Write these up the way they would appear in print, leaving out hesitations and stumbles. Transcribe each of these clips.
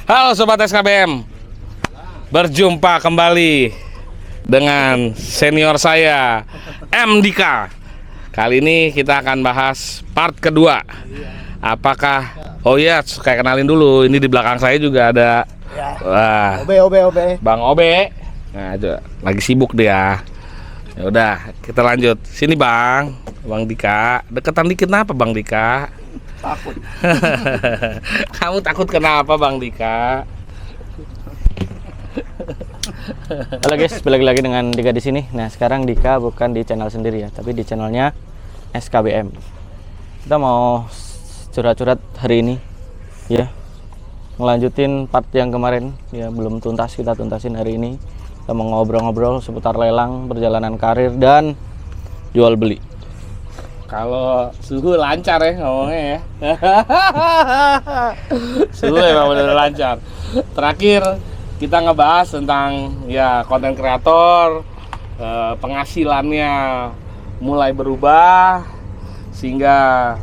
Halo Sobat SKBM, berjumpa kembali dengan senior saya, M. Dika. Kali ini kita akan bahas part kedua. Apakah, oh iya, kayak kenalin dulu. Ini di belakang saya juga ada wah, Obe. Bang Obe. Nah, itu lagi sibuk dia. Ya udah, kita lanjut. Sini Bang Dika. Deketan dikit kenapa Bang Dika? Takut. Kamu takut kenapa Bang Dika? Halo guys, balik lagi dengan Dika di sini. Nah, sekarang Dika bukan di channel sendiri ya, tapi di channelnya SKBM. Kita mau curhat-curhat hari ini ya. Ngelanjutin part yang kemarin ya, belum tuntas, kita tuntasin hari ini. Kita mau ngobrol-ngobrol seputar lelang, perjalanan karir dan jual beli. Kalau suhu lancar ya ngomongnya ya. Suhu emang bener lancar. Terakhir kita ngebahas tentang ya konten kreator, penghasilannya mulai berubah sehingga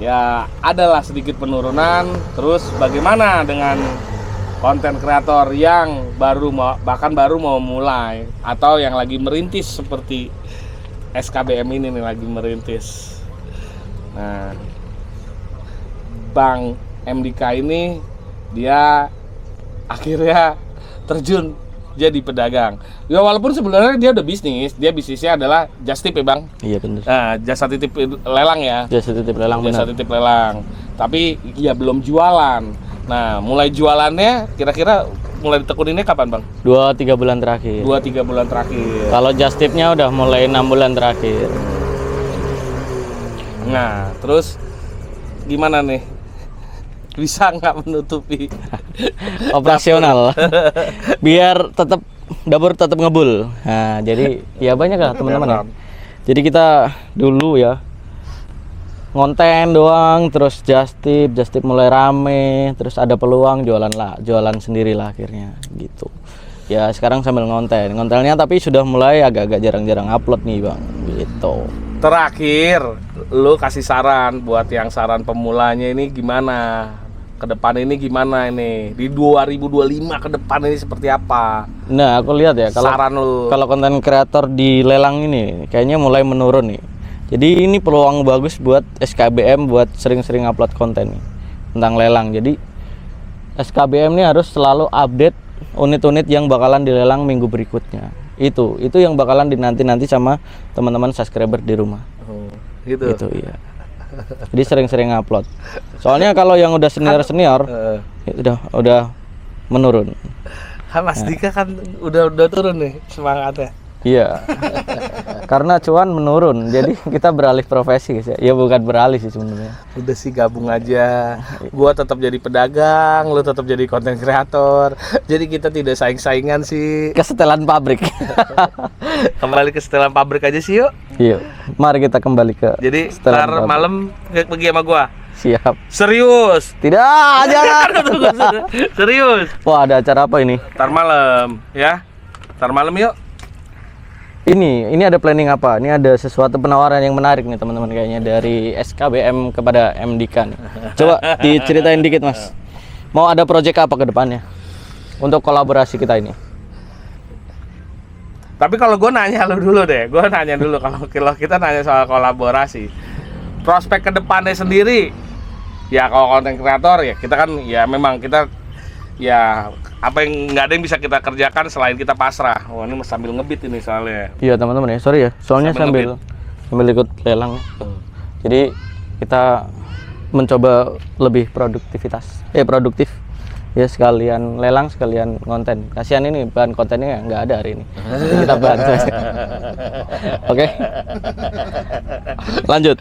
ya adalah sedikit penurunan. Terus bagaimana dengan konten kreator yang baru mau mulai atau yang lagi merintis seperti SKBM ini nih, lagi merintis. Nah, Bang MDK ini dia akhirnya terjun jadi pedagang. Ya walaupun sebenarnya dia udah bisnis, dia bisnisnya adalah just tip ya Bang. Iya benar. Nah, jasa titip lelang ya. Jasa titip lelang benar. Jasa titip lelang. Tapi ya belum jualan. Nah, mulai jualannya kira-kira mulai ditekuninnya kapan Bang? 2-3 bulan terakhir. 2-3 bulan terakhir. Kalau just tipnya udah mulai 6 bulan terakhir. Nah, terus gimana nih? Bisa nggak menutupi Operasional biar tetap dapur tetap ngebul. Nah, jadi ya banyak lah teman-teman ya. Jadi kita dulu ya ngonten doang, terus just tip mulai rame, terus ada peluang jualan sendiri lah akhirnya gitu. Ya sekarang sambil ngontennya tapi sudah mulai agak-agak jarang-jarang upload nih Bang gitu. Terakhir lu kasih saran buat yang saran pemulanya ini gimana? Ke depan ini gimana ini? Di 2025 ke depan ini seperti apa? Nah, aku lihat ya kalau konten kreator di lelang ini kayaknya mulai menurun nih. Jadi ini peluang bagus buat SKBM buat sering-sering upload konten nih tentang lelang. Jadi SKBM ini harus selalu update unit-unit yang bakalan dilelang minggu berikutnya. Itu yang bakalan dinanti-nanti sama teman-teman subscriber di rumah. Oh, gitu. Gitu iya. Jadi sering-sering upload. Soalnya kalau yang udah senior udah menurun. Mas Dika kan udah turun nih semangatnya. Iya. Karena cuan menurun, jadi kita beralih profesi guys ya. Ya bukan beralih sih sebenarnya. Udah sih gabung aja. Gua tetap jadi pedagang, lu tetap jadi konten kreator. Jadi kita tidak saing-saingan sih. Kesetelan pabrik. Kembali ke setelan pabrik aja sih yuk. Yuk, mari kita kembali ke. Jadi setelan ntar malam pergi sama gua. Siap. Serius? Tidak, jangan. Serius. Wah, ada acara apa ini? Ntar malam ya. Ntar malam yuk. Ini ada planning apa? Ini ada sesuatu penawaran yang menarik nih teman-teman kayaknya dari SKBM kepada MDK nih. Coba diceritain dikit Mas. Mau ada proyek apa ke depannya untuk kolaborasi kita ini? Tapi kalau gue nanya lu dulu deh, kalau kita nanya soal kolaborasi, prospek ke depannya sendiri, ya kalau konten kreator ya kita kan ya memang kita ya apa yang nggak ada yang bisa kita kerjakan selain kita pasrah. Wah ini sambil ngebit ini soalnya. Iya teman-teman ya, sorry ya, soalnya sambil ikut lelang. Jadi kita mencoba lebih produktif ya, sekalian lelang sekalian konten. Kasihan ini bahan kontennya nggak ada hari ini. Jadi kita bantu. Oke. Lanjut.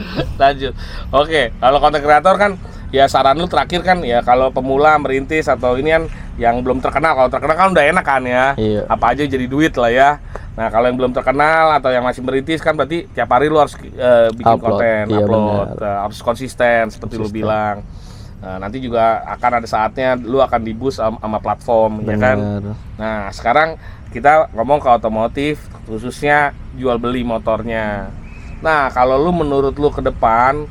Oke, kalau konten kreator kan ya saran lu terakhir kan ya kalau pemula merintis atau ini kan yang belum terkenal. Kalau terkenal kan udah enak kan ya. Iya. Apa aja jadi duit lah ya. Nah kalau yang belum terkenal atau yang masih merintis kan berarti tiap hari lu harus bikin konten, iya, harus konsisten seperti lu bilang. Nah, nanti juga akan ada saatnya lu akan di-boost sama platform. Bener. Ya kan. Nah sekarang kita ngomong ke otomotif, khususnya jual beli motornya. Nah kalau lu menurut lu ke depan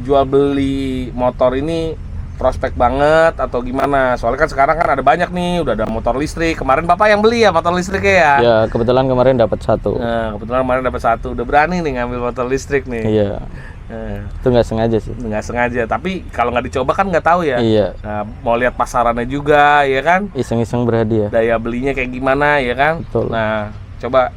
jual beli motor ini prospek banget atau gimana? Soalnya kan sekarang kan ada banyak nih, udah ada motor listrik. Kemarin Bapak yang beli ya motor listriknya ya? Ya, kebetulan kemarin dapat satu. Nah, kebetulan kemarin dapat satu. Udah berani nih ngambil motor listrik nih. Iya. Nah, Itu nggak sengaja sih. nggak sengaja, tapi kalau nggak dicoba kan nggak tahu ya. Iya. Nah, mau lihat pasarannya juga, ya kan? Iseng-iseng berhadiah. Daya belinya kayak gimana, ya kan? Betul. Nah, coba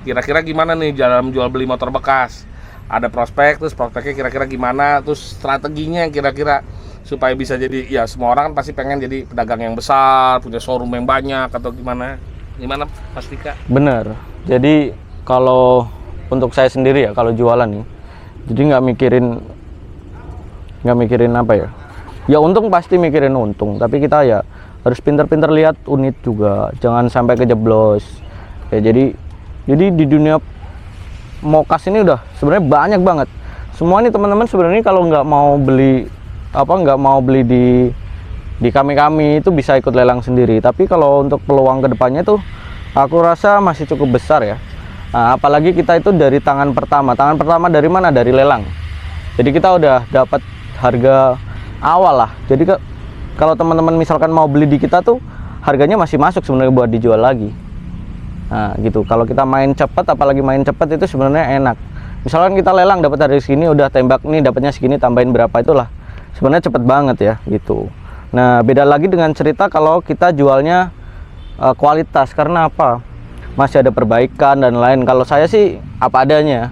kira-kira gimana nih dalam jual beli motor bekas? Ada prospek, terus prospeknya kira-kira gimana, terus strateginya kira-kira supaya bisa jadi, ya semua orang kan pasti pengen jadi pedagang yang besar, punya showroom yang banyak atau gimana? Gimana Mas Dika? Bener. Jadi kalau untuk saya sendiri ya, kalau jualan nih, jadi nggak mikirin apa ya. Ya untung pasti mikirin untung, tapi kita ya harus pinter-pinter lihat unit juga, jangan sampai kejeblos. Ya jadi di dunia mokas ini udah sebenarnya banyak banget. Semua nih teman-teman sebenarnya kalau nggak mau beli di kami itu bisa ikut lelang sendiri. Tapi kalau untuk peluang kedepannya tuh aku rasa masih cukup besar ya. Nah, apalagi kita itu dari tangan pertama dari mana? Dari lelang. Jadi kita udah dapat harga awal lah. Jadi kalau teman-teman misalkan mau beli di kita tuh harganya masih masuk sebenarnya buat dijual lagi. Nah gitu, kalau kita main cepat, apalagi main cepat itu sebenarnya enak. Misalkan kita lelang dapat dari sini, udah tembak nih dapatnya segini, tambahin berapa, itulah sebenarnya cepet banget ya gitu. Nah beda lagi dengan cerita kalau kita jualnya kualitas, karena apa, masih ada perbaikan dan lain. Kalau saya sih apa adanya,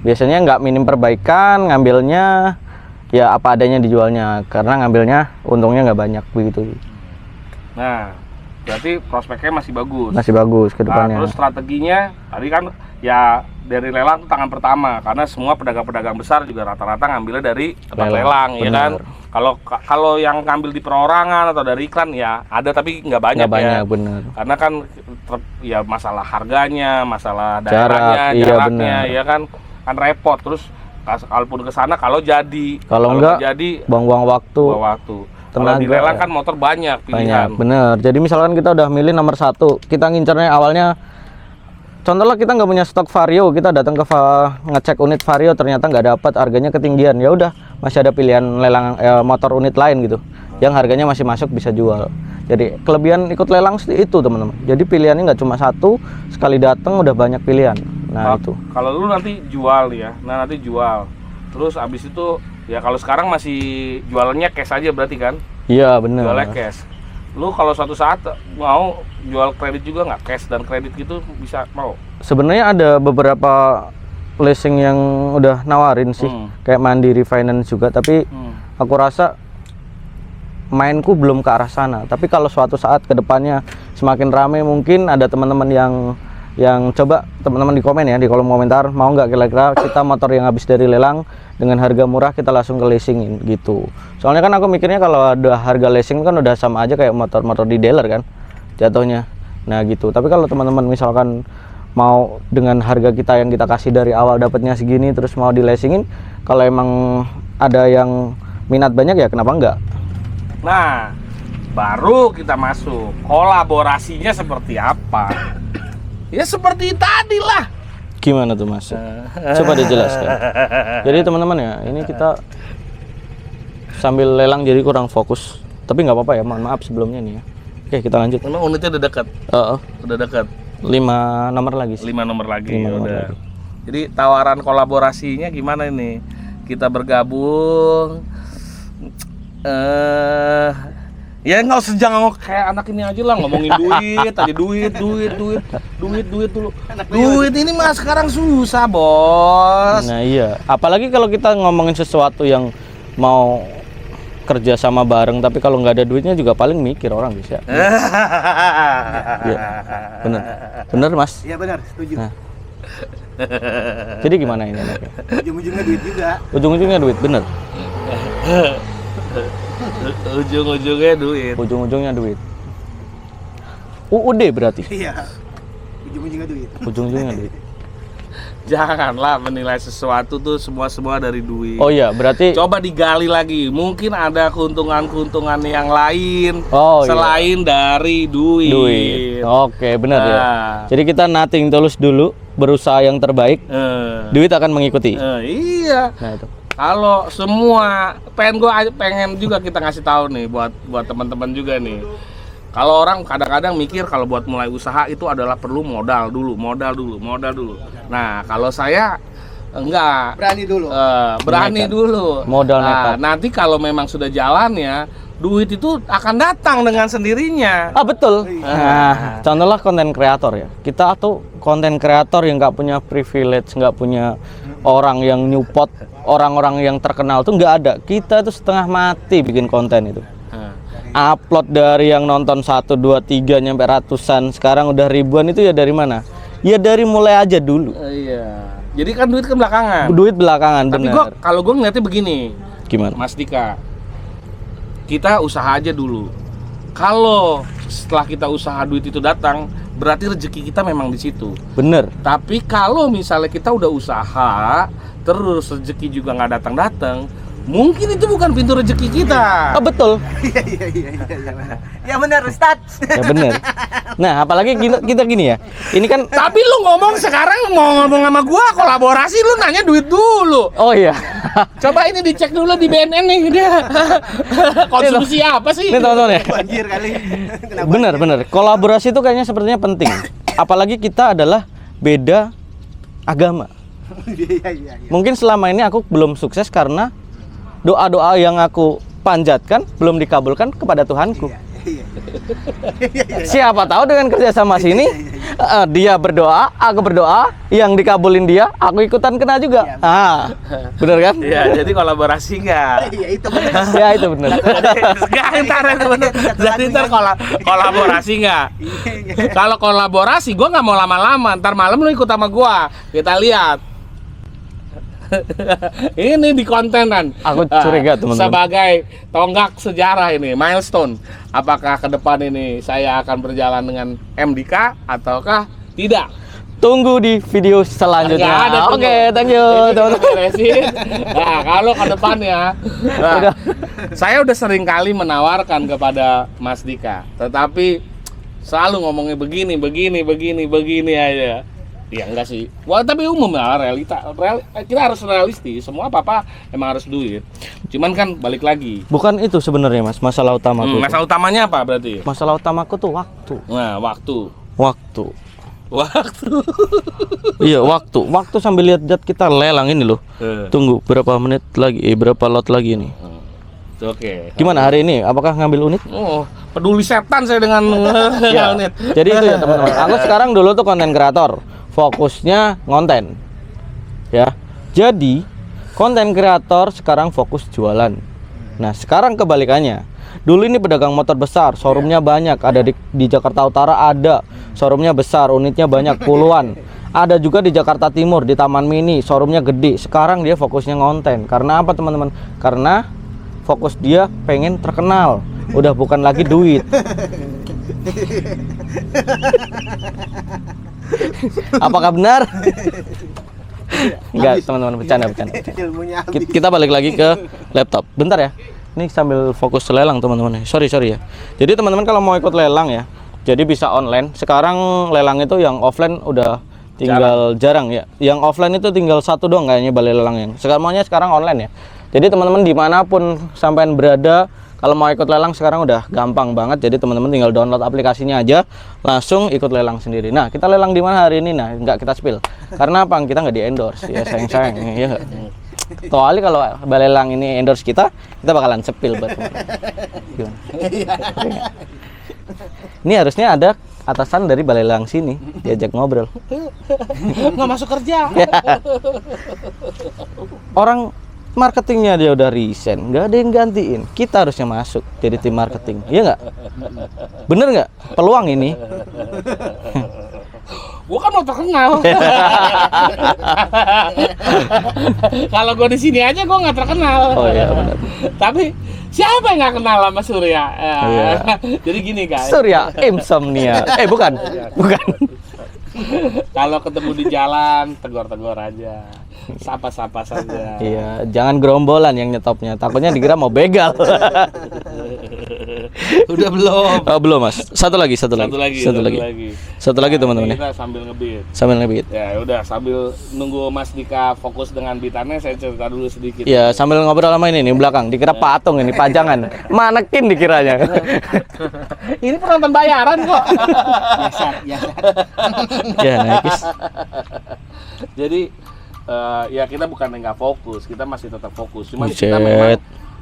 biasanya nggak minim perbaikan, ngambilnya ya apa adanya dijualnya, karena ngambilnya untungnya nggak banyak begitu. Nah, berarti prospeknya masih bagus. Masih bagus ke depannya. Nah, terus strateginya tadi kan ya dari lelang tuh tangan pertama, karena semua pedagang-pedagang besar juga rata-rata ngambilnya dari tempat lelang, ya kan. Kalau yang ngambil di perorangan atau dari iklan ya ada, tapi nggak banyak, banyak, ya. Bener. Karena kan ya masalah harganya, masalah Jarak, daerahnya, iya, jaraknya, bener. ya kan repot. Terus kalaupun ke sana kalau jadi, kalau enggak jadi buang-buang waktu. Kalau di lelang kan motor banyak pilihan. Bener. Jadi misalkan kita udah milih nomor 1, kita ngincernya awalnya, contohnya kita nggak punya stok Vario, kita datang ke ngecek unit Vario, ternyata nggak dapat, harganya ketinggian. Ya udah, masih ada pilihan lelang motor unit lain gitu, yang harganya masih masuk, bisa jual. Jadi kelebihan ikut lelang itu teman-teman. Jadi pilihannya nggak cuma satu, sekali datang udah banyak pilihan. Nah itu. Kalau lu nanti jual ya, nanti jual. Terus abis itu ya kalau sekarang masih jualannya cash aja berarti kan? Iya bener. Jualnya cash. Lu kalau suatu saat mau jual kredit juga nggak? Cash dan kredit gitu bisa mau? Sebenarnya ada beberapa leasing yang udah nawarin sih, kayak Mandiri Finance juga. Tapi aku rasa mainku belum ke arah sana. Tapi kalau suatu saat kedepannya semakin ramai, mungkin ada teman-teman yang coba, teman-teman di komen ya, di kolom komentar, mau nggak kira-kira kita motor yang habis dari lelang dengan harga murah kita langsung ke leasingin gitu. Soalnya kan aku mikirnya kalau ada harga leasing kan udah sama aja kayak motor-motor di dealer kan jatuhnya. Nah gitu. Tapi kalau teman-teman misalkan mau dengan harga kita yang kita kasih dari awal dapatnya segini, terus mau di leasingin, kalau emang ada yang minat banyak ya kenapa enggak. Nah baru kita masuk kolaborasinya seperti apa. Ya seperti tadi lah. Gimana tuh Mas? Coba dijelaskan. Jadi teman-teman ya, ini kita sambil lelang jadi kurang fokus. Tapi nggak apa-apa ya, mohon maaf sebelumnya nih ya. Oke kita lanjut. Memang unitnya udah dekat. Udah dekat. 5 nomor lagi sih. 5 nomor lagi. 5 nomor udah. lagi. Jadi tawaran kolaborasinya gimana ini? Kita bergabung. Ya nggak usah jangan kayak anak ini aja lah, ngomongin duit aja, duit dulu. Duit ini mah sekarang susah bos. Nah iya, apalagi kalau kita ngomongin sesuatu yang mau kerja sama bareng, tapi kalau nggak ada duitnya juga paling mikir orang bisa. Ya, bener Mas. Iya benar, setuju. Nah. Jadi gimana ini anaknya? Ujung-ujungnya duit juga. Ujung-ujungnya duit, bener. Ujung-ujungnya duit. UUD berarti. Iya. Ujung-ujungnya duit. Ujung-ujungnya duit. Janganlah menilai sesuatu tuh semua dari duit. Oh iya, berarti coba digali lagi. Mungkin ada keuntungan-keuntungan yang lain selain dari duit. Oke, benar ya. Jadi kita nothing tulus dulu, berusaha yang terbaik. Duit akan mengikuti. Iya. Nah itu. Kalau semua pengen juga kita ngasih tahu nih buat teman-teman juga nih. Kalau orang kadang-kadang mikir kalau buat mulai usaha itu adalah perlu modal dulu. Nah, kalau saya enggak. Berani dulu. Berani Nekat. dulu. Modal Nah, nekat. nanti kalau memang sudah jalan ya, duit itu akan datang dengan sendirinya. Ah betul. Nah, contohnya konten kreator ya. Kita tuh konten kreator yang nggak punya privilege, nggak punya orang yang nyupport, orang-orang yang terkenal tuh nggak ada. Kita tuh setengah mati bikin konten itu. Upload dari yang nonton 1, 2, 3 nyampe ratusan, sekarang udah ribuan itu ya dari mana? Ya dari mulai aja dulu. Iya. Jadi kan duit kan belakangan. Duit belakangan, Tapi bener. kalau gue ngeliatnya begini, Gimana? Mas Dika, kita usaha aja dulu. Kalau setelah kita usaha duit itu datang, berarti rezeki kita memang di situ. Bener. Tapi kalau misalnya kita udah usaha, terus rezeki juga nggak datang-datang, mungkin itu bukan pintu rezeki kita. Ah betul. Iya. Ya benar, Ustaz. Ya bener. Nah, apalagi kita gini ya. Ini kan Tapi lu ngomong sekarang mau ngomong sama gua kolaborasi, lu nanya duit dulu. oh iya. Coba ini dicek dulu di BNN nih dia. Konsumsi apa sih? Ini teman-teman ya. Banjir kali. Kenapa? Bener. Kolaborasi itu kayaknya sepertinya penting. Apalagi kita adalah beda agama. Iya. Mungkin selama ini aku belum sukses karena doa-doa yang aku panjatkan belum dikabulkan kepada Tuhanku. Iya. Siapa tahu dengan kerjasama sini dia berdoa, aku berdoa, yang dikabulin dia, aku ikutan kena juga. Bener kan? Iya, jadi kolaborasi enggak? Iya, itu benar. Ya itu bener. Enggak, ntar itu bener. Jadi ntar kolaborasi enggak? Kalau kolaborasi, gua nggak mau lama-lama. Ntar malam lu ikut sama gua. Kita lihat. Ini di kontenan. Aku curiga, teman-teman. Sebagai tonggak sejarah ini, milestone. Apakah ke depan ini saya akan berjalan dengan MDK ataukah tidak? Tunggu di video Nggak ada, selanjutnya. tunggu. Oke, thank you, Ini kita teman-teman. beresin. Nah, kalau ke depannya, nah, saya udah sering kali menawarkan kepada Mas Dika, tetapi selalu ngomongnya begini aja. Ya enggak sih. Wah, tapi umum lah kita harus realistis. Semua apa emang harus duit. Cuman kan balik lagi. Bukan itu sebenarnya Mas, masalah utamaku. Masalah utamanya apa berarti? Masalah utamaku tuh waktu. Nah, waktu. Iya, waktu sambil lihat kita lelang ini loh. Tunggu berapa menit lagi, berapa lot lagi ini. Oke. Gimana hari ini? Apakah ngambil unit? Oh, peduli setan saya dengan Ya. unit. Jadi itu ya teman-teman. Aku sekarang dulu tuh konten kreator, fokusnya konten. Ya. Jadi konten kreator sekarang fokus jualan. Nah, sekarang kebalikannya. Dulu ini pedagang motor besar, showroomnya banyak, ada di Jakarta Utara ada, showroomnya besar, unitnya banyak puluhan. Ada juga di Jakarta Timur, di Taman Mini, showroomnya gede. Sekarang dia fokusnya konten. Karena apa teman-teman? Karena fokus dia pengen terkenal, udah bukan lagi duit. Apakah benar? Enggak, teman-teman, bercanda. Ilmunya habis. Kita balik lagi ke laptop. Bentar ya. Ini sambil fokus lelang, teman-teman. Sorry ya. Jadi teman-teman kalau mau ikut lelang ya, jadi bisa online. Sekarang lelang itu yang offline udah tinggal jarang ya. Yang offline itu tinggal satu doang kayaknya balai lelang yang. Sekarang online ya. Jadi teman-teman dimanapun sampean berada, kalau mau ikut lelang sekarang udah gampang banget. Jadi teman-teman tinggal download aplikasinya aja, langsung ikut lelang sendiri. Nah, kita lelang di mana hari ini? Nah, nggak kita spill. Karena apa? Kita nggak di endorse ya, sayang. Ya. Soalnya kalau balai lelang ini endorse kita bakalan spill buat teman-teman. Gimana? Ini harusnya ada atasan dari balai lelang sini diajak ngobrol. Nggak masuk kerja. Orang marketingnya dia udah resign, nggak ada yang gantiin. Kita harusnya masuk jadi tim marketing, iya nggak? Bener nggak? Peluang ini. Gua kan mau terkenal. Kalau gua di sini aja gua nggak terkenal. Oh iya benar. Tapi siapa yang nggak kenal sama Surya? Iya. Jadi gini guys. Surya insomnia. Bukan. Kalau ketemu di jalan, tegur-tegur aja. Sapa-sapa saja. Iya, jangan gerombolan yang nyetopnya. Takutnya dikira mau begal. Udah belum? Oh, belum, Mas. Satu lagi. Satu lagi teman-teman ya. Kita sambil ngebit. Sambil ngebit. Ya udah, sambil nunggu Mas Dika fokus dengan bitannya, saya cerita dulu sedikit. Iya, sambil ngobrol sama ini nih belakang. Dikira patung ini pajangan. Manekin dikiranya. Ini penonton bayaran kok. Biasa. Ya, naikis. Jadi ya kita bukan nggak fokus, kita masih tetap fokus. Cuma Buset. kita memang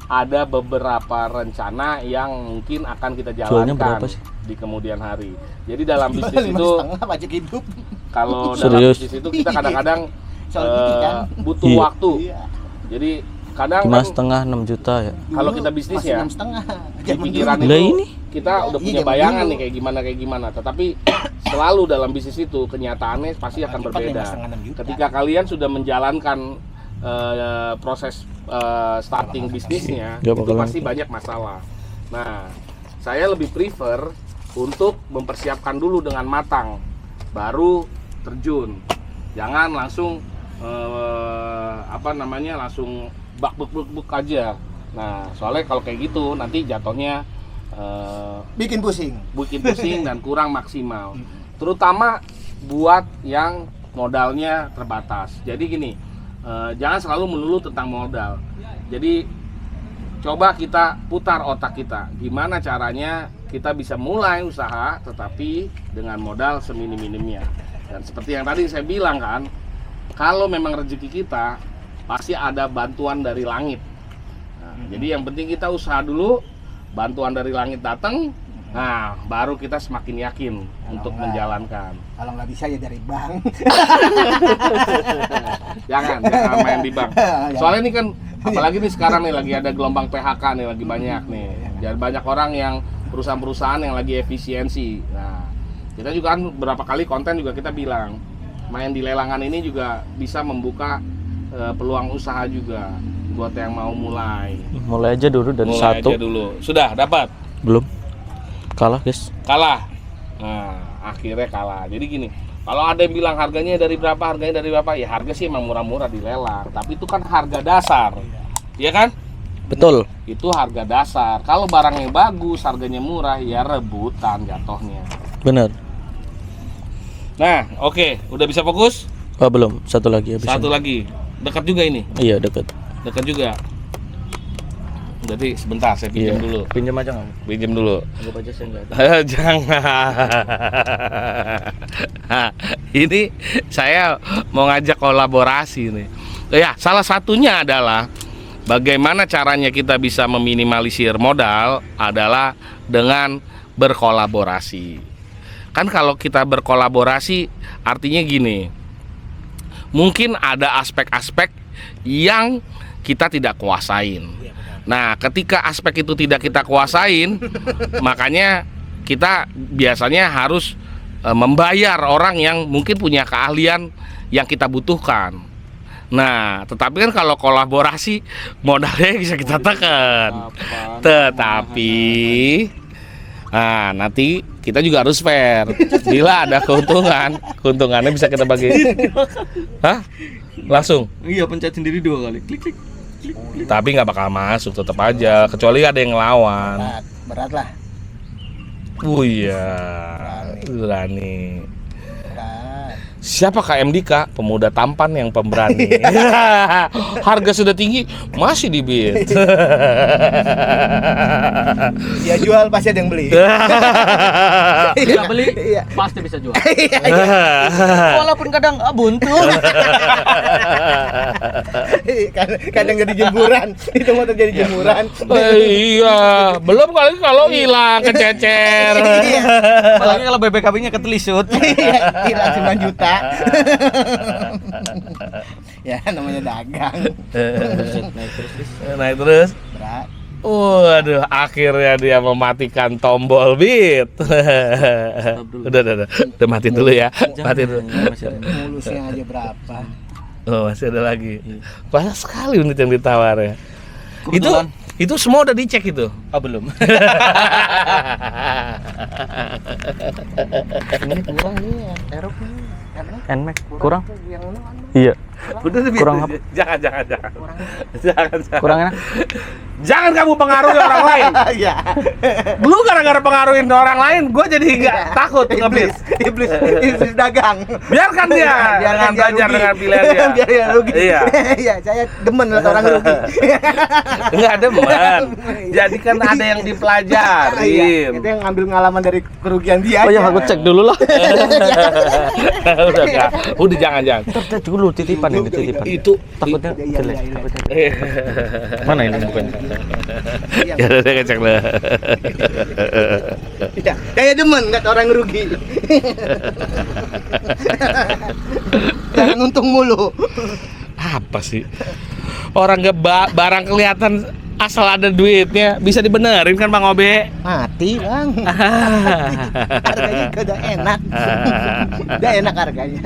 ada beberapa rencana yang mungkin akan kita Jualnya jalankan berapa sih? di kemudian hari. Jadi dalam bisnis itu, 5,5 pajak hidup. kalau dalam Serius? bisnis itu kita kadang-kadang Soal gigi kan. butuh Iya. waktu. Iya. Jadi kadang 5,5 6 juta ya. Kalau kita bisnis masih ya, 6,5. di pikiran Lah itu ini? kita udah Iya, punya zaman bayangan dulu. nih kayak gimana. Tetapi selalu dalam bisnis itu kenyataannya pasti akan Cepat, berbeda. 5,5 juta. Ketika kalian sudah menjalankan proses starting bisnisnya, Gak itu bakalan. pasti banyak masalah. Nah, saya lebih prefer untuk mempersiapkan dulu dengan matang, baru terjun. Jangan langsung langsung bak aja. Nah, soalnya kalau kayak gitu nanti jatuhnya Bikin pusing. bikin pusing dan kurang maksimal. Terutama buat yang modalnya terbatas. Jadi gini, jangan selalu melulu tentang modal. Jadi coba kita putar otak kita, gimana caranya kita bisa mulai usaha tetapi dengan modal seminim-minimnya. Dan seperti yang tadi saya bilang kan, kalau memang rezeki kita pasti ada bantuan dari langit. Nah, jadi yang penting kita usaha dulu, bantuan dari langit datang, nah baru kita semakin yakin untuk menjalankan. Kalau nggak bisa ya dari bank. Jangan main di bank. Soalnya ini kan apalagi nih sekarang nih lagi ada gelombang PHK nih, lagi banyak nih. Jadi banyak orang yang perusahaan-perusahaan yang lagi efisiensi. Nah, kita juga kan beberapa kali konten juga kita bilang main di lelangan ini juga bisa membuka peluang usaha juga buat yang mau mulai. Mulai aja dulu dari Mulai satu. aja dulu. Sudah dapat? Belum. Kalah, guys. Kalah. Nah, akhirnya kalah. Jadi gini, kalau ada yang bilang harganya dari berapa, ya harga sih emang murah-murah di lelang. Tapi itu kan harga dasar. Iya kan? Betul. Itu harga dasar. Kalau barangnya bagus, harganya murah, ya rebutan jatuhnya. Bener. Nah, oke, udah bisa fokus? Oh, belum. Satu lagi habis. Satu lagi. Dekat juga ini. Iya, dekat. Dekat juga. Jadi sebentar saya pinjam dulu. Pinjam aja nggak? Pinjam dulu. Anggap aja saya nggak ada. Jangan. Ini saya mau ngajak kolaborasi nih. Ya, salah satunya adalah bagaimana caranya kita bisa meminimalisir modal adalah dengan berkolaborasi. Kan kalau kita berkolaborasi artinya gini. Mungkin ada aspek-aspek yang kita tidak kuasain. Nah, ketika aspek itu tidak kita kuasain, makanya kita biasanya harus membayar orang yang mungkin punya keahlian yang kita butuhkan. Nah, tetapi kan kalau kolaborasi modalnya bisa kita tekan. Tetapi nanti kita juga harus fair. Bila ada keuntungan, keuntungannya bisa kita bagi. Hah? Langsung? Iya, pencet sendiri 2 kali. Klik. Tapi nggak bakal masuk, tetap aja. Kecuali ada yang ngelawan. Berat lah. Oh iya, berani. Berat. Siapa KMDK? Pemuda tampan yang pemberani. Harga sudah tinggi, masih dibid. Dia jual pasti ada yang beli. Bisa beli, Iya. pasti bisa jual. Walaupun kadang buntu. Kadang jadi jemuran. Itu motor jadi jemuran. iya, belum kali kalau hilang kececer. Apalagi kalau BPKB-nya ketelisut. Hilang 9 juta. Ya namanya dagang. Naik terus. Berat. Waduh, akhirnya dia mematikan tombol beat. Udah mati dulu ya. Mati dulu. Mulusnya aja berapa? Oh, masih ada lagi. Banyak sekali unit yang ditawar ya. Kebetulan. Itu semua udah dicek itu. Oh, belum. Ini kurang nih, Eropa nih. Nmax kurang? Yang mana? Iya. Udah Kurang apa? Jangan. Kurang enak. Jangan kamu pengaruhi orang lain. Iya. Lu gara-gara pengaruhin orang lain, gue jadi nggak takut ngebit. Iblis dagang. Biarkan dia dengan dia belajar rugi. dengan pilihan dia. Biar dia rugi. Iya. Iya, saya demen lihat orang rugi. Enggak demen. Jadi kan ada yang dipelajarin. Iya, itu yang ngambil pengalaman dari kerugian dia. Oh ya, aku cek dulu lah. Udah Kak. Udah jangan. Cek dulu titipan ini titipan. Itu Takutnya Iya, jelek. iya, iya. Takutnya. Mana ini bukan? ya udah saya cek lah. Iya, saya demen lihat orang rugi. Jangan untung mulu. Apa sih? Orang barang kelihatan asal ada duitnya bisa dibenerin kan Bang Obe? Mati, Bang. Harganya juga udah enak. Udah enak harganya.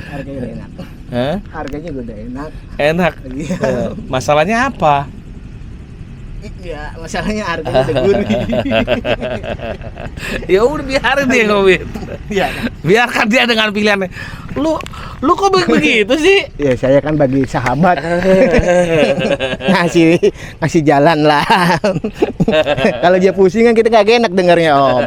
Harganya udah enak. Hah? Harganya juga udah enak. Enak. Iya. Masalahnya apa? Ya, masalahnya harganya udah gurih. Ya udah biarin dia ngomit. Iya. Biarkan dia dengan pilihannya. Lu kok begitu sih? Ya, saya kan bagi sahabat. ngasih jalan lah. Kalau dia pusing kan kita kagak enak dengarnya, Om.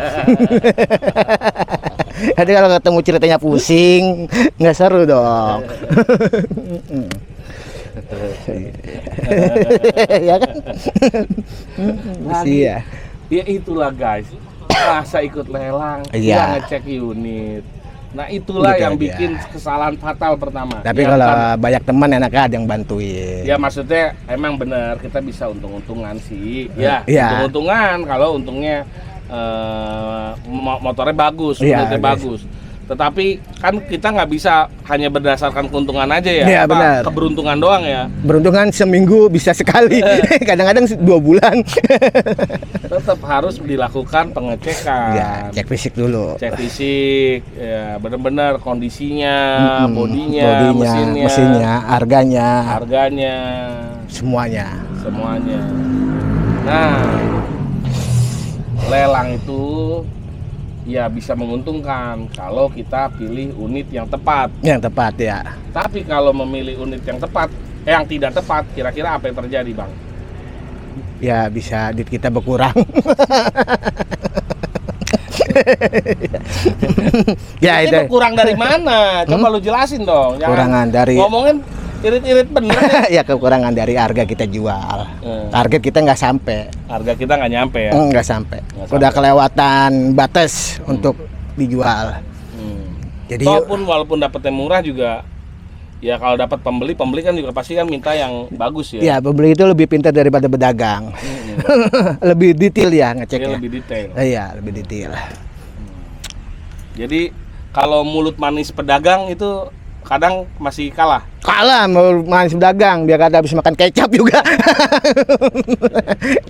Jadi kalau ketemu ceritanya pusing, nggak seru dong. Ya kan? Iya. Ya itulah guys. Masa ikut lelang, Iya. dia ngecek unit. Nah itulah Gitu yang aja. bikin kesalahan fatal pertama. Tapi Ya, kalau kan? banyak teman enak ada yang bantuin. Ya maksudnya emang bener kita bisa untung-untungan sih. Ya, Iya. untung-untungan kalau untungnya motornya bagus, Iya, unitnya guys. bagus. Tetapi kan kita nggak bisa hanya berdasarkan keuntungan aja ya, Iya, benar. keberuntungan doang ya. Beruntungan seminggu bisa sekali, kadang-kadang 2 bulan. Tetap harus dilakukan pengecekan. Ya, cek fisik dulu. Cek fisik, ya benar-benar kondisinya, Mm-mm. bodinya, mesinnya, harganya, harganya, semuanya. semuanya. Nah, lelang itu ya bisa menguntungkan kalau kita pilih unit yang tepat. Yang tepat ya. Tapi kalau memilih unit yang tepat, yang tidak tepat, kira-kira apa yang terjadi, Bang? Ya bisa duit kita berkurang. Ya Ini itu kurang dari mana? Coba lu jelasin dong. Jangan Kurangan dari ngomongin irit-irit bener nih. ya kekurangan dari harga kita jual. Target kita nggak sampai. Harga kita nggak nyampe ya. Nggak sampai. Nggak Udah sampai. kelewatan batas untuk dijual. Jadi Walaupun dapetnya murah juga, ya kalau dapat pembeli kan juga pasti kan minta yang bagus ya. ya pembeli itu lebih pintar daripada pedagang. Lebih detail ya Dia ngeceknya. lebih detail. Iya, lebih detail. Jadi kalau mulut manis pedagang itu kadang masih kalah. Kalah mau manis pedagang, biar kata habis makan kecap juga.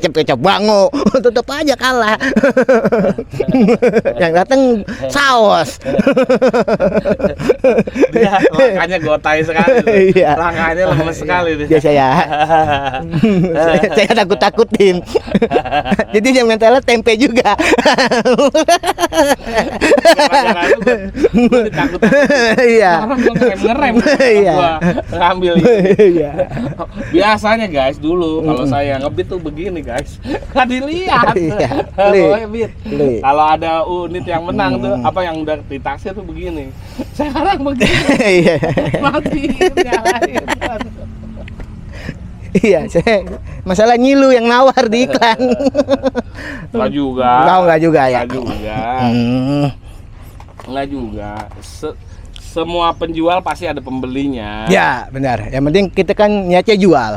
Kecap bango, tetap aja kalah. Yang datang saus. Dia langkahnya gotai sekali. Iya. Langkahnya lemes sekali dia. Dia saya takut-takutin. Jadi yang mentalnya tempe juga. Gara-gara itu gua ditakut-takutin. Iya. Orang gua ngerem. Iya. Gua ngambil ini. Iya. Biasanya guys dulu kalau saya ngebit tuh begini guys. Kan dilihat. Iya. Pokoknya bit. Li. Kalau ada unit yang menang tuh apa yang udah ditaksir tuh begini. Sekarang begini. Iya. Mati nyalain. Iya, masalah nyilu yang nawar di iklan. Enggak juga. Enggak juga ya. Enggak juga. Hmm. Enggak juga. Semua penjual pasti ada pembelinya. Ya, benar. Yang penting kita kan niatnya jual.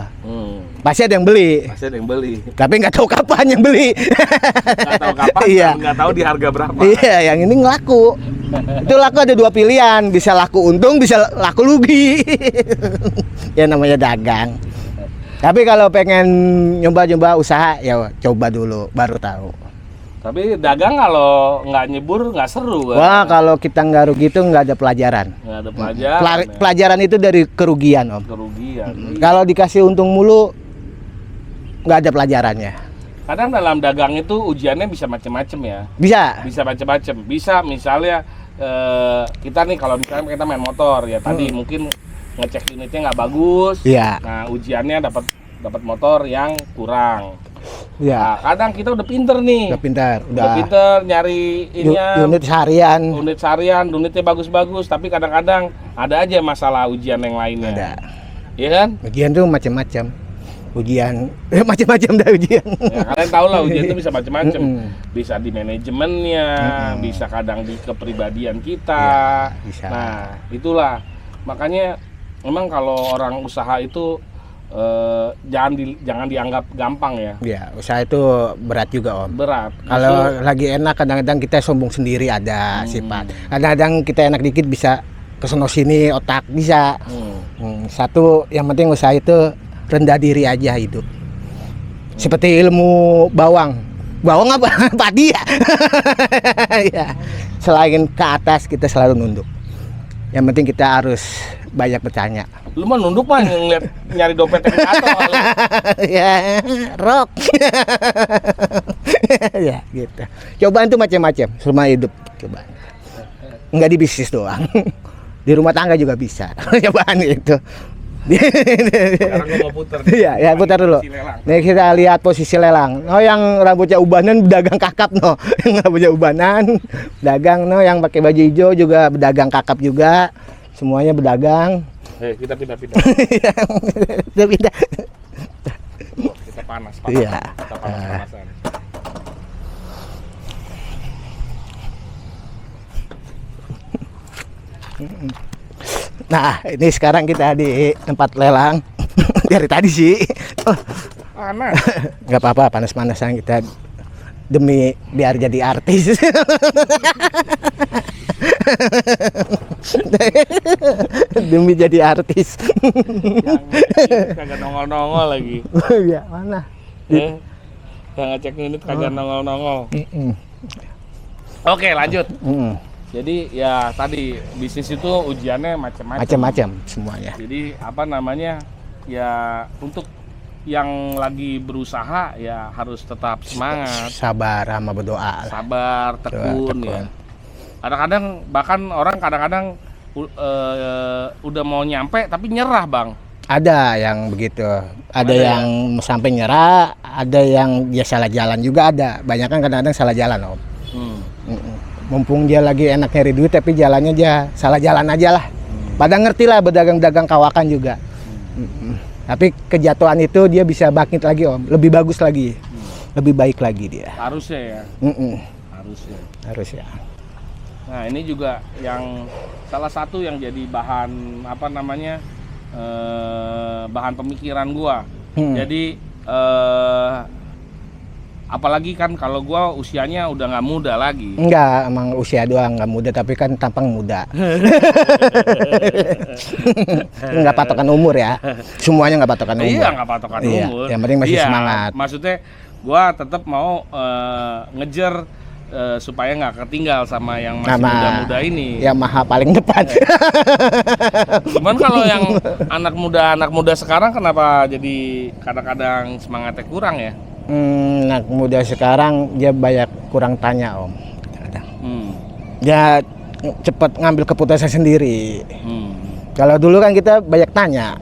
Pasti ada yang beli. Pasti ada yang beli. Tapi nggak tahu kapan yang beli. Nggak tahu kapan, Iya. dan nggak tahu di harga berapa. Iya, yang ini ngelaku. Itu laku ada 2 pilihan, bisa laku untung, bisa laku rugi. Ya namanya dagang. Tapi kalau pengen nyoba-nyoba usaha, ya coba dulu, baru tahu. Tapi dagang kalau nggak nyebur nggak seru kan? Wah, kalau kita nggak rugi itu nggak ada pelajaran. Nggak ada pelajaran. ya. Pelajaran itu dari kerugian, Om. Kerugian. Kalau dikasih untung mulu, nggak ada pelajarannya. Kadang dalam dagang itu ujiannya bisa macam-macam ya. Bisa. Bisa macam-macam. Bisa misalnya kita nih kalau misalnya kita main motor ya tadi mungkin ngecek unitnya nggak bagus. Iya. Nah ujiannya dapat dapat motor yang kurang. Ya. Nah, kadang kita udah pinter nih. Udah pintar, Udah pinter nyari ininya, unit harian. unitnya bagus-bagus, tapi kadang-kadang ada aja masalah ujian yang lainnya. Ada. Iya kan? Ujian tuh macam-macam. Ujian macam-macam dah ujian. Ya, kalian tahu lah ujian itu bisa macam-macam. Mm-mm. Bisa di manajemennya, Mm-mm. bisa kadang di kepribadian kita. Ya, bisa. Nah, itulah. Makanya memang kalau orang usaha itu jangan dianggap gampang ya. Ya, usaha itu berat juga, Om. Berat. Kalau lagi enak kadang-kadang kita sombong sendiri ada sifat. Kadang-kadang kita enak dikit bisa kesono sini otak bisa. Satu yang penting usaha itu rendah diri aja hidup. Seperti ilmu bawang. Bawang apa? Padi ya. Ya. Selain ke atas kita selalu nunduk. Yang penting kita harus banyak bertanya. Lu mah nunduk mah ngeliat nyari dompet yang jatuh. Ya, rock. Ya, gitu. Cobaan tuh macam-macam selama hidup, cobaan. Enggak di bisnis doang. Di rumah tangga juga bisa. Cobaan itu. Sekarang gua mau puter. Iya, ya putar dulu. Nih kita lihat posisi lelang. Oh, yang rambutnya ubanan pedagang kakap no. Yang rambutnya ubanan pedagang no, yang pakai baju hijau juga pedagang kakap juga. Semuanya pedagang. Kita pindah-pindah. Kita pindah. Kita panas. Iya. Kita panas-panasan. Nah, ini sekarang kita di tempat lelang. Dari tadi sih. Panas. Nggak apa-apa, panas-panasan kita demi biar jadi artis. Demi jadi artis. Kagak nongol-nongol lagi. Ya, mana? Yang ngecek unit kagak nongol-nongol. Oke, lanjut. Jadi ya tadi bisnis itu ujiannya macam-macam. Macam-macam semuanya. Jadi apa namanya? Ya untuk yang lagi berusaha ya harus tetap semangat, Sabar sama berdoa. sabar, tekun Tekun. ya. Kadang-kadang bahkan orang kadang-kadang udah mau nyampe tapi nyerah, Bang. Ada yang begitu. Ada Ada yang sampai nyerah, ada yang dia salah jalan juga ada. Banyak kan kadang-kadang salah jalan, Om. Mumpung dia lagi enak nyari duit tapi jalannya dia salah jalan aja lah. Pada ngerti lah berdagang-dagang kawakan juga. Tapi kejatuhan itu dia bisa bangkit lagi, Om. Lebih bagus lagi. Lebih baik lagi dia. Harusnya ya. Harusnya. Harus ya. Nah, ini juga yang salah satu yang jadi bahan apa namanya? Bahan pemikiran gua. Jadi apalagi kan kalau gua usianya udah nggak muda lagi. Enggak, emang usia doang nggak muda tapi kan tampang muda. Enggak patokan umur ya. Semuanya nggak patokan umur. Iya, nggak patokan Iya, umur. yang penting masih Iya, semangat. Maksudnya gua tetap mau ngejar supaya nggak ketinggal sama yang masih muda-muda ini. Yang maha paling depan. Cuman kalau yang anak muda sekarang kenapa jadi kadang-kadang semangatnya kurang ya? Anak muda sekarang dia banyak kurang tanya, Om. Kadang. Dia cepat ngambil keputusan sendiri. Kalau dulu kan kita banyak tanya.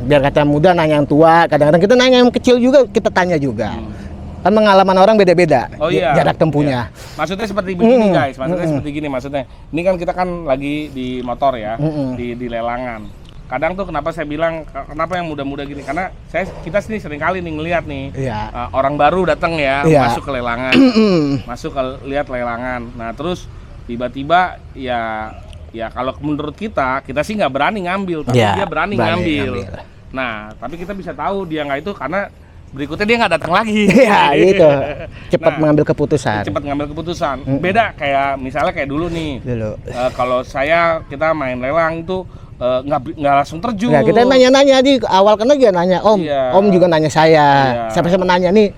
Biar kata muda nanya yang tua, kadang-kadang kita nanya yang kecil juga, kita tanya juga. Kan pengalaman orang beda-beda. Oh iya. Jarak tempuhnya. Iya. Maksudnya seperti begini guys, seperti gini maksudnya. Ini kan kita kan lagi di motor ya, di lelangan. Kadang tuh kenapa saya bilang kenapa yang muda-muda gini, karena kita sini sering kali nih ngelihat nih orang baru datang ya, masuk ke lelangan, masuk ke lihat lelangan. Nah terus tiba-tiba ya kalau menurut kita sih nggak berani ngambil, tapi dia berani ngambil. Nah tapi kita bisa tahu dia nggak itu karena berikutnya dia nggak datang lagi. Iya gitu. Cepat mengambil keputusan. Cepat ngambil keputusan. Beda kayak misalnya kayak dulu nih. Kalau kita main lelang itu nggak langsung terjun. Nah, kita nanya-nanya di awal kan dia nanya, Om juga nanya saya. Siapa-siapa nanya nih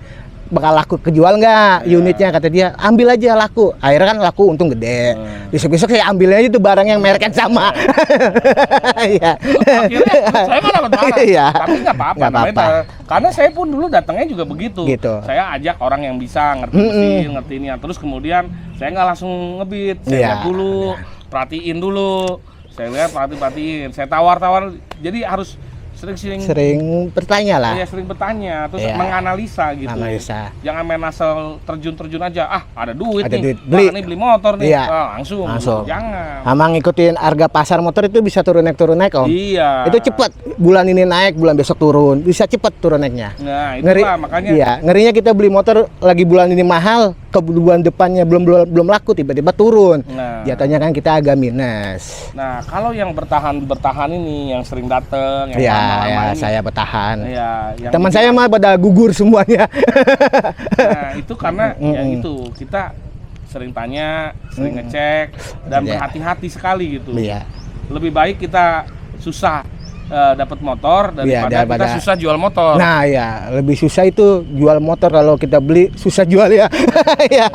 bakal laku kejual nggak unitnya, kata dia ambil aja laku. Akhirnya kan laku untung gede. Besok-besok saya ambilnya itu barang yang merek yang sama. Iya. Akhirnya saya malah marah. Iya. Tapi nggak apa-apa. Karena saya pun dulu datangnya juga begitu. Saya ajak orang yang bisa ngerti mesin, ngerti ini. Terus kemudian saya nggak langsung ngebit. Saya lihat dulu, perhatiin dulu. Saya lihat perhatiin. Saya tawar-tawar. Jadi harus Sering-sering Sering bertanya lah. ya sering bertanya, terus Iya. menganalisa gitu. Analisa. Jangan main asal terjun-terjun aja. Ah, ada duit Ada nih. duit, beli. Wah, nih beli motor nih. Iya. Ah, langsung. Langsung. Jangan. Sama ngikutin harga pasar motor itu bisa turun naik Om. Iya. Itu cepat. Bulan ini naik, bulan besok turun. Bisa cepat turun naiknya. Nah, itulah makanya. Iya, ngerinya kita beli motor lagi bulan ini mahal, ke bulan depannya belum laku tiba-tiba turun. Nah. Jatuhnya kan kita agak minus. Nah, kalau yang bertahan ini yang sering datang, yang Iya, lama-lama ya, ini. saya bertahan. Iya, yang Teman saya mah pada gugur semuanya. Nah, itu karena ya itu kita sering tanya, sering ngecek dan Iya. berhati-hati sekali gitu. Iya. Lebih baik kita susah dapat motor daripada kita daripada- susah jual motor. Nah, ya, lebih susah itu jual motor kalau kita beli susah jual ya. Ya.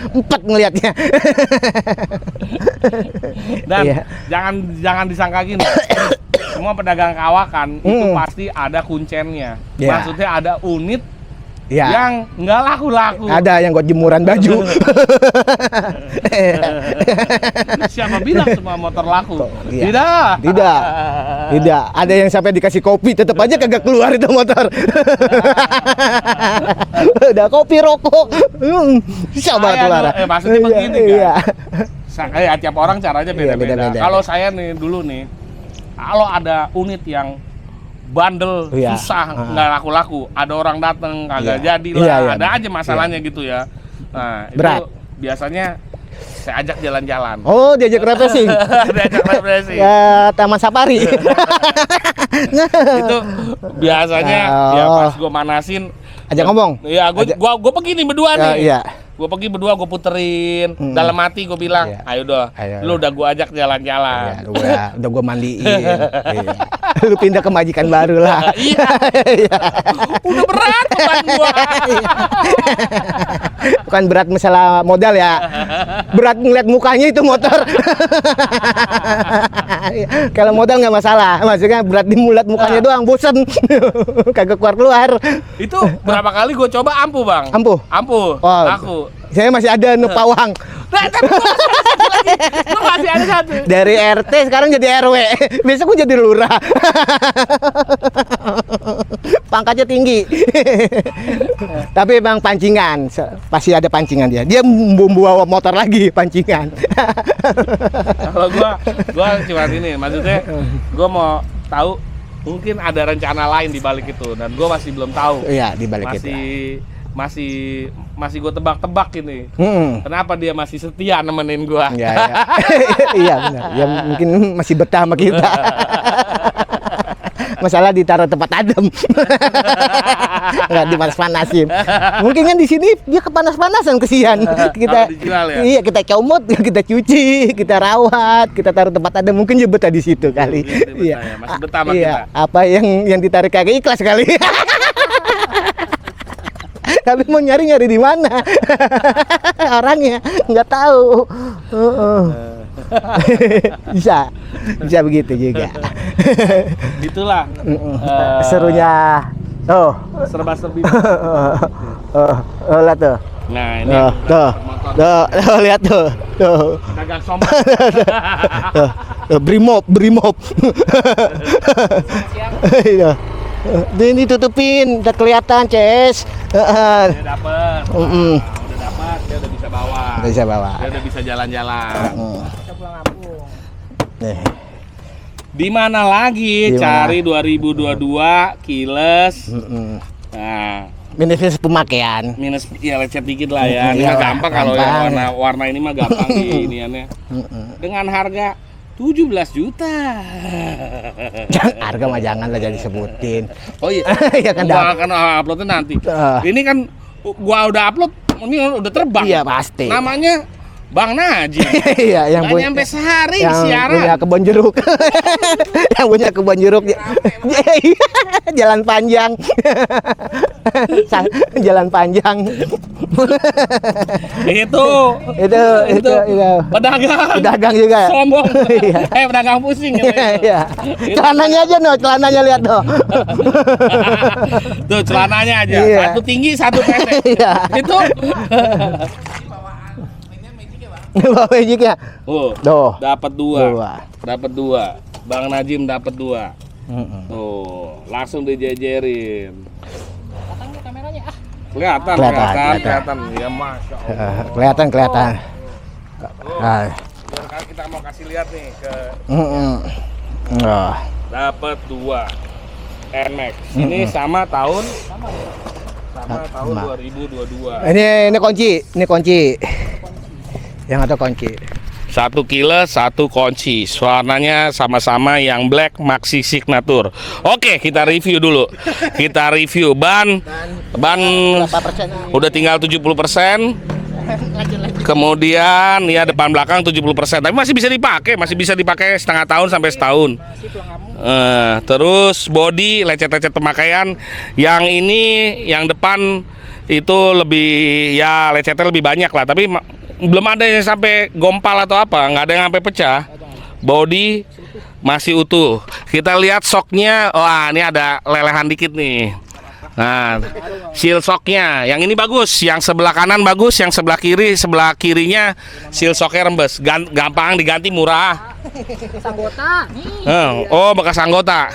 Empat ngelihatnya. Dan Iya. jangan disangka gini. Semua pedagang kawakan itu Mm. pasti ada kuncennya. Iya. Maksudnya ada unit Ya. yang nggak laku-laku. Ada yang buat jemuran baju. Siapa bilang semua motor laku? Iya. Tidak. Tidak. Tidak. Ada yang sampai dikasih kopi tetap aja kagak keluar itu motor. Udah kopi rokok. Bisa banget Saya keluar. dulu- maksudnya begini kan. Iya. Tiap orang caranya beda-beda. beda-beda. Kalau saya nih dulu nih, kalau ada unit yang bandel, Iya. susah, Ah. nggak laku-laku, ada orang datang kagak Iya. jadi lah, Iya, iya. ada aja masalahnya gitu ya. Nah, Berat. itu biasanya saya ajak jalan-jalan. Oh, diajak refreshing. Diajak refreshing. Ya, Taman Safari. Itu biasanya Oh. ya pas gue manasin, Ajak ngomong. ya gue pergi nih berdua nih. Iya. Gue pergi berdua, gue puterin. Dalam hati gue bilang, Iya. ayo dah, Ayo. lu udah gue ajak Ya, jalan-jalan. udah gua mandiin. Iya. Lu pindah ke majikan baru lah. Iya. Iya. Udah berat beban gua. Bukan berat masalah modal ya. Berat ngeliat mukanya itu motor. Kalau modal nggak masalah. Maksudnya berat di mulut mukanya doang, bosen. Kagak keluar-keluar. Itu berapa kali gue coba ampuh bang? Ampuh. Ampuh. Oh, Aku. Saya masih ada pawang. Nah, tapi gua masih ada satu. Dari RT sekarang jadi RW. Besok gua jadi lurah. Pangkatnya tinggi. Tapi emang pancingan, pasti ada pancingan dia. Dia membawa motor lagi pancingan. Kalau gua cuma ini, maksudnya gua mau tahu mungkin ada rencana lain di balik itu dan gua masih belum tahu. Iya, di balik itu. Masih gue tebak-tebak ini. Kenapa dia masih setia nemenin gua? Iya, iya. Iya benar. Ya mungkin masih betah sama kita. Masalah ditaruh tempat adem. Nggak dipanas-panasin. Mungkin kan di sini dia kepanas-panasan kesian. Kita Kalau dijual ya? Iya, kita comot, kita cuci, kita rawat, kita taruh tempat adem. Mungkin dia betah di situ kali. Dia betah ya, masih betah sama Iya, kita. apa yang ditarik kagak ikhlas kali. Tapi mau nyari di mana? Orangnya nggak tahu. Bisa begitu juga. Itulah Serunya. Oh, serba-serbi. lihat tuh. Nah ini Tuh, lihat tuh. Tuh. dagang sombong. Brimob. Iya. Ini ditutupin, udah kelihatan, Ces. Dia dapat, Mm-mm. udah dapat, dia udah bisa bawa. Udah bisa bawa. Dia udah bisa jalan-jalan. Kita pulang kampung. Nih. Di mana lagi Di mana? cari 2022 Kiles? Mm-mm. Nah, Minus pemakaian. minus ya lecet dikit lah ya. Ini Iya, mah gampang kalau gampang. yang warna ini mah gampang di iniannya. Dengan harga 17 juta. Harga mah jangan lah jadi sebutin. Oh iya. Iya kan, Gua akan uploadnya nanti. Ini kan gua udah upload, ini udah terbang. Iya pasti. Namanya Bang Najib. Iya, yang Nggak nyampe sehari yang siaran. punya kebun jeruk. Yang punya kebun jeruk. Jalan panjang. Jalan panjang. Itu pedagang. Pedagang juga. Sombong. Iya. Pedagang pusing gitu. Iya. Celananya aja no, celananya lihat no. Tuh celananya aja. Iya. Satu tinggi, satu pendek. Iya. Itu. Bawa magic ya. Oh, Tuh. dapat dua. Dapat dua. Bang Najim dapat dua. Tuh, langsung dijejerin. Datangnya kameranya Kelihatan. Ya, Masya Allah. Kelihatan. Nah. Sekarang kita mau kasih lihat nih ke Oh. dapat 2 NMAX. Ini sama tahun 2022. Ini kunci. Yang ada kunci. 1 kilo 1 kunci. Warnanya sama-sama yang black Maxi Signature. Oke, kita review dulu. Ban Berapa persen? udah tinggal 70%. Kemudian ya depan belakang 70%. Tapi masih bisa dipakai setengah tahun sampai setahun. Terus body lecet-lecet pemakaian. Yang ini yang depan itu lebih ya lecetnya lebih banyak lah, tapi belum ada yang sampai gompal atau apa, nggak ada yang sampai pecah. Body masih utuh. Kita lihat shocknya, wah ini ada lelehan dikit nih. Nah, seal shocknya, yang ini bagus, yang sebelah kanan bagus, yang sebelah kirinya seal shocknya rembes, gampang diganti, murah. bekas anggota nih. Oh, bekas anggota.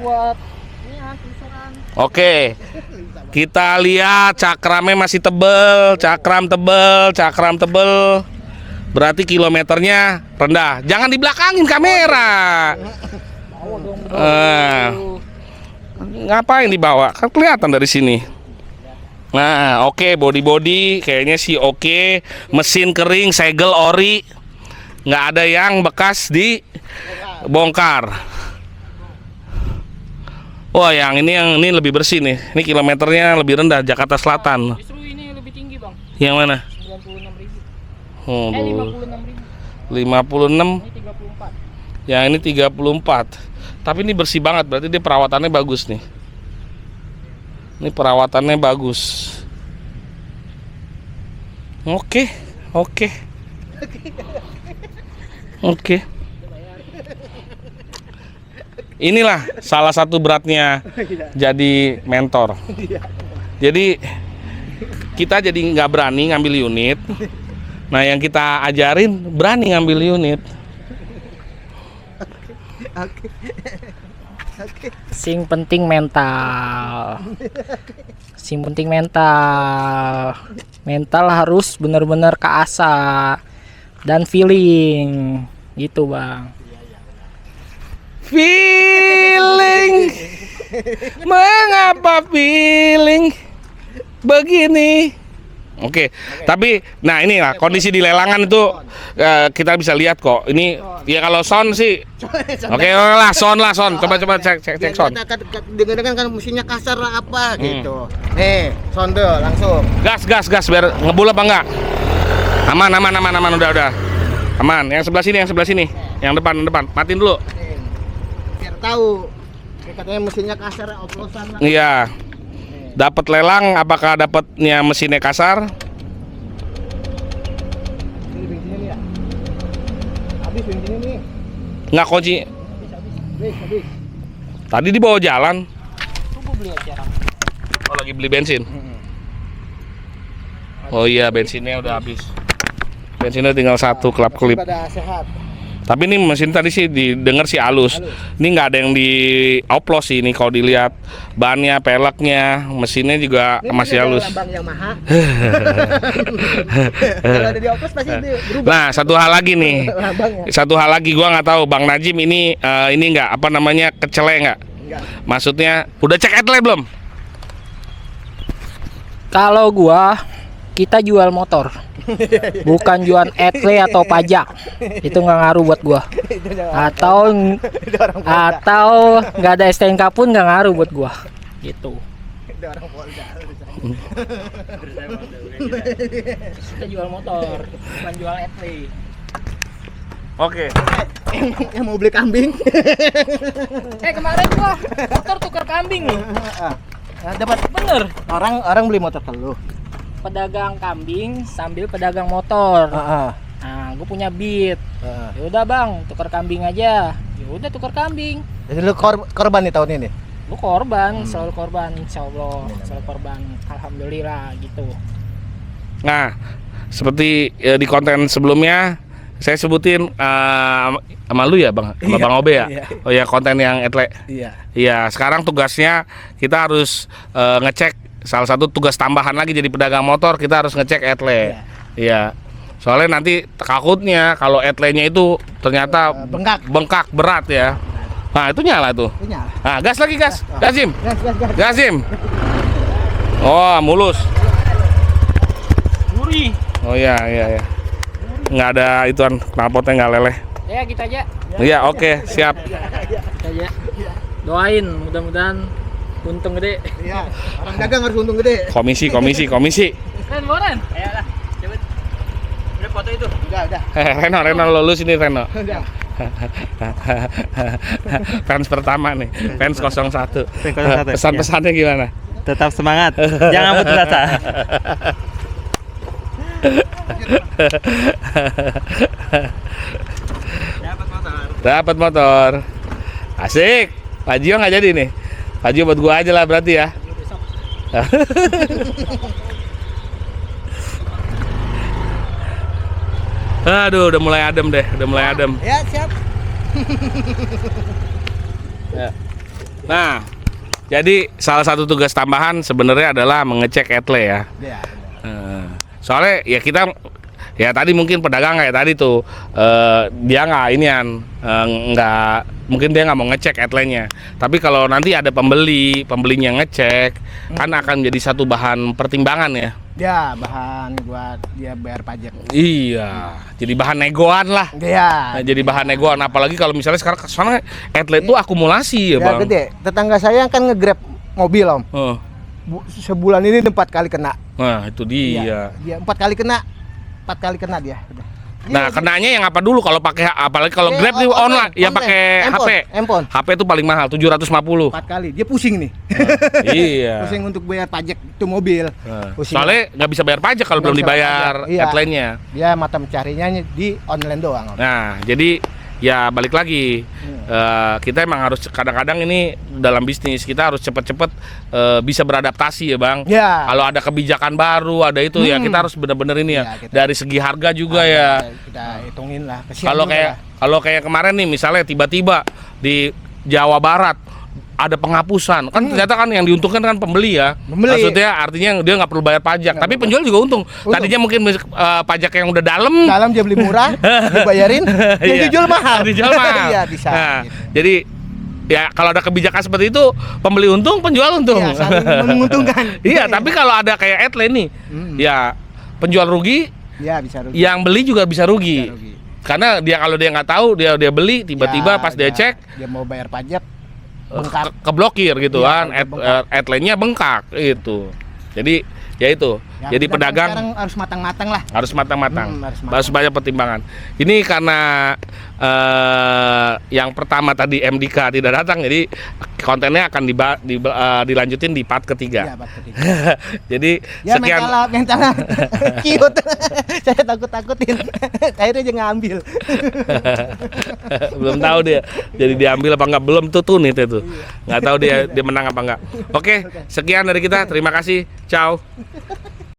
Buat ini tulisan. Oke. Kita lihat cakramnya masih tebel, cakram tebel. Berarti kilometernya rendah. Jangan dibelakangin kamera. Ngapain dibawa? Kan kelihatan dari sini. Nah, oke, body kayaknya sih oke. Mesin kering, segel ori. Nggak ada yang bekas dibongkar. Wah, yang ini lebih bersih nih. Ini kilometernya lebih rendah, Jakarta Selatan. Justru ini lebih tinggi, Bang. Yang mana? 96.000. Oh, 56.000. 56. Ini 34. Yang ini 34. Tapi ini bersih banget, berarti dia perawatannya bagus nih. Ini perawatannya bagus. Oke. Inilah salah satu beratnya jadi mentor. Jadi kita jadi nggak berani ngambil unit. Nah, yang kita ajarin berani ngambil unit. Sing penting mental. Mental harus benar-benar keasah dan feeling gitu, Bang. Feeling, mengapa feeling begini? Oke, tapi nah inilah kondisi di lelangan itu kita bisa lihat kok. Ini ya kalau sound sih, oke lah sound. Coba cek sound. Dengar kan mesinnya kasar lah apa gitu. Nih, sound tuh langsung. Gas biar ngebul apa enggak? Aman udah. Aman. Yang sebelah sini. Yang depan. Matiin dulu. Biar tahu. Katanya mesinnya kasar, oplosan lah. Iya. Dapat lelang, apakah dapatnya mesinnya kasar? Ini bensinnya nih ya. Habis bensinnya nih. Nggak kunci. Habis. Tadi dibawa jalan. Tunggu beli aja. Oh, lagi beli bensin. Oh iya, bensinnya udah habis. Bensinnya tinggal 1 klip. Pada sehat. Tapi ini mesin tadi sih didengar sih halus. Ini nggak ada yang di oplos sih ini kalau dilihat. Bannya, peleknya, mesinnya juga Ini masih ada halus. lambang Yamaha. Kalau ada di oplos pasti berubah Nah, satu hal lagi nih. lambangnya. Gua nggak tahu Bang Najim ini nggak apa namanya kecele nggak? Enggak. Maksudnya udah cek etle belum? Kalau kita jual motor. Bukan jual etle atau pajak. Itu nggak ngaruh buat gua. Atau nggak ada STNK pun nggak ngaruh buat gua. Gitu. Kita jual motor, bukan jual etle. Oke. Yang mau beli kambing. Kemarin gua motor tukar kambing nih. Dapat Bener. orang beli motor ke lu. Pedagang kambing sambil pedagang motor. Heeh. Nah, gue punya Beat. Ya udah bang, tukar kambing aja. Ya udah tukar kambing. Jadi lu korban nih tahun ini. Lu korban, selalu korban, insya Allah, selalu korban. Alhamdulillah gitu. Nah, seperti di konten sebelumnya, saya sebutin sama lu ya Bang, sama Iya, Bang Obe ya. iya. Oh ya, konten yang etle. Iya. Iya, sekarang tugasnya kita harus ngecek salah satu tugas tambahan lagi jadi pedagang motor, kita harus ngecek etle. Iya. Soalnya nanti takutnya kalau etlenya itu ternyata Bengkak. berat ya. Nah, itu nyala tuh. Itu nyala. Nah, gas lagi gas. Gasim. Gas. Gasim. Oh, mulus. Gurih. Oh iya. Nggak ada ituan, knalpotnya nggak leleh. Ya kita aja. Iya, oke, siap. Kita aja. Doain mudah-mudahan untung gede. Iya. Orang dagang harus untung gede. Komisi. Ren, Boren. Ayolah. Coba. Udah foto itu. Udah. Reno lulus ini Reno. Udah. Fans pertama nih, fans 01. Pesan-pesannya gimana? Tetap semangat. Jangan putus asa. Dapat motor. Asik. Pak Gio nggak jadi nih. Pak Gio buat gua aja lah berarti ya. Aduh, udah mulai adem deh, Ya, siap. Nah, jadi salah satu tugas tambahan sebenarnya adalah mengecek etle ya. Iya. Soalnya ya kita ya tadi mungkin pedagang kayak tadi tuh dia nggak nggak mungkin dia nggak mau ngecek etlenya. Tapi kalau nanti ada pembelinya ngecek kan akan jadi satu bahan pertimbangan ya. Ya, bahan buat dia bayar pajak. Iya, jadi bahan negoan lah. Iya. Nah, jadi bahan negoan apalagi kalau misalnya sekarang soalnya etle itu akumulasi ya, Ya, Bang. gede. Tetangga saya kan nge-grab mobil, Om. Sebulan ini 4 kali kena. Nah, itu dia. Iya, dia 4 kali kena. 4 kali kena dia. Nah, kenanya yang apa dulu kalau pakai apalagi kalau Oke, Grab nih online, ya pakai HP. handphone. HP itu paling mahal 750. 4 kali. Dia pusing nih. Iya. Pusing untuk bayar pajak itu mobil. Nah, Pusing. soalnya nggak bisa bayar pajak kalau Nggak belum bisa dibayar pajak, iya. headline-nya. Dia mata mencarinya di online doang, Om. Nah, jadi ya balik lagi kita emang harus kadang-kadang ini dalam bisnis kita harus cepet-cepet bisa beradaptasi ya Bang. Ya. Kalau ada kebijakan baru ada itu ya kita harus bener-bener ini ya, Ya, kita- dari segi harga juga ya. Kita hitungin lah. Kesian Kalau juga kayak lah. kalau kayak kemarin nih misalnya tiba-tiba di Jawa Barat ada penghapusan kan ternyata kan yang diuntungkan kan pembeli ya. Pembeli. Maksudnya artinya dia nggak perlu bayar pajak, tapi penjual juga untung. Tadinya mungkin pajak yang udah dalam dia beli murah, dibayarin, dia Iya. dijual mahal. Dijual mahal. Iya, bisa. Nah, gitu. jadi ya kalau ada kebijakan seperti itu, pembeli untung, penjual untung. Iya, saling menguntungkan. Iya, tapi kalau ada kayak Etle nih, ya penjual rugi, Ya, bisa rugi. yang beli juga bisa rugi. Bisa rugi. Karena dia kalau dia nggak tahu, dia beli tiba-tiba Ya, pas dia cek dia mau bayar pajak bengkak. keblokir gitu Iya, kan, bengkak. headline-nya bengkak itu. Jadi ya itu. Ya, Jadi pedagang sekarang harus matang-matang lah. harus matang-matang, Harus matang. harus banyak pertimbangan. Ini karena yang pertama tadi MDK tidak datang, jadi kontennya akan dilanjutin di part ketiga. Iya, Pak, ketiga. Jadi Ya, sekian. mentalnya cute. Saya takut-takutin. Akhirnya dia ngambil. Belum tahu dia jadi diambil apa enggak, belum tuh nih itu nggak tahu dia menang apa enggak. Oke, sekian dari kita, terima kasih, ciao.